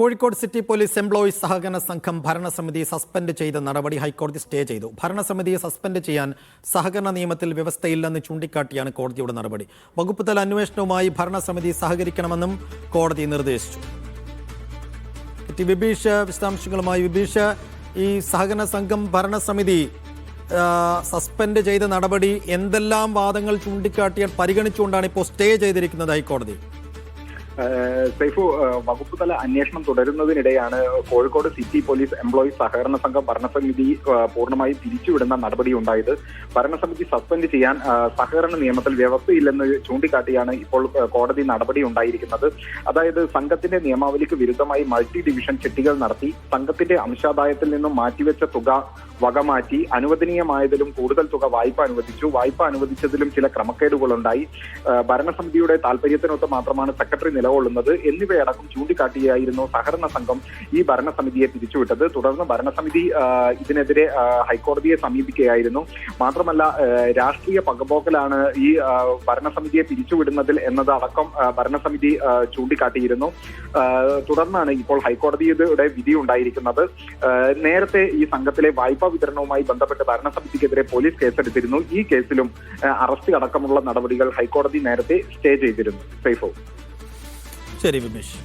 Kozhikode city police employees സഹകരണ സംഘം ഭരണസമിതി സസ്പെൻഡ് ചെയ്ത നടപടി ഹൈക്കോടതി സ്റ്റേ ചെയ്തു. ഭരണസമിതിയെ സസ്പെൻഡ് ചെയ്യാൻ സഹകരണ നിയമത്തിൽ വ്യവസ്ഥയില്ലെന്ന് ചൂണ്ടിക്കാട്ടിയാണ് കോടതിയുടെ നടപടി. വകുപ്പ് തല അന്വേഷണവുമായി ഭരണസമിതി സഹകരിക്കണമെന്നും കോടതി നിർദ്ദേശിച്ചു. വിഭീഷ് വിശദാംശങ്ങളുമായി. വിഭീഷ്, ഈ സഹകരണ സംഘം ഭരണസമിതി സസ്പെൻഡ് ചെയ്ത നടപടി എന്തെല്ലാം വാദങ്ങൾ ചൂണ്ടിക്കാട്ടിയാൽ പരിഗണിച്ചുകൊണ്ടാണ് ഇപ്പോൾ സ്റ്റേ ചെയ്തിരിക്കുന്നത് ഹൈക്കോടതി? സൈഫു, വകുപ്പ് തല അന്വേഷണം തുടരുന്നതിനിടെയാണ് കോഴിക്കോട് സിറ്റി പോലീസ് എംപ്ലോയീസ് സഹകരണ സംഘം ഭരണസമിതി പൂർണ്ണമായും പിരിച്ചുവിടുന്ന നടപടി ഉണ്ടായത്. ഭരണസമിതി സസ്പെൻഡ് ചെയ്യാൻ സഹകരണ നിയമത്തിൽ വ്യവസ്ഥയില്ലെന്ന് ചൂണ്ടിക്കാട്ടിയാണ് ഇപ്പോൾ കോടതി നടപടി ഉണ്ടായിരിക്കുന്നത്. അതായത് സംഘത്തിന്റെ നിയമാവലിക്ക് വിരുദ്ധമായി മൾട്ടി ഡിവിഷൻ ചിട്ടികൾ നടത്തി സംഘത്തിന്റെ അംശാദായത്തിൽ നിന്നും മാറ്റിവെച്ച തുക വകമാറ്റി അനുവദനീയമായതിലും കൂടുതൽ തുക വായ്പ അനുവദിച്ചു. വായ്പ അനുവദിച്ചതിലും ചില ക്രമക്കേടുകളുണ്ടായി. ഭരണസമിതിയുടെ താല്പര്യത്തിനൊത്ത് മാത്രമാണ് സെക്രട്ടറി നിലകൊള്ളുന്നത് എന്നിവയടക്കം ചൂണ്ടിക്കാട്ടിയായിരുന്നു സഹകരണ സംഘം ഈ ഭരണസമിതിയെ പിരിച്ചുവിട്ടത്. തുടർന്ന് ഭരണസമിതി ഇതിനെതിരെ ഹൈക്കോടതിയെ സമീപിക്കുകയായിരുന്നു. മാത്രമല്ല, രാഷ്ട്രീയ പകപോക്കലാണ് ഈ ഭരണസമിതിയെ പിരിച്ചുവിടുന്നതിൽ എന്നതടക്കം ഭരണസമിതി ചൂണ്ടിക്കാട്ടിയിരുന്നു. തുടർന്നാണ് ഇപ്പോൾ ഹൈക്കോടതിയുടെ വിധി ഉണ്ടായിരിക്കുന്നത്. നേരത്തെ ഈ സംഘത്തിലെ വായ്പാ വിതരണവുമായി ബന്ധപ്പെട്ട് ഭരണസമിതിക്കെതിരെ പോലീസ് കേസെടുത്തിരുന്നു. ഈ കേസിലും അറസ്റ്റ് അടക്കമുള്ള നടപടികൾ ഹൈക്കോടതി നേരത്തെ സ്റ്റേ ചെയ്തിരുന്നു. സൈഫോ. ശരി വിമേഷ്.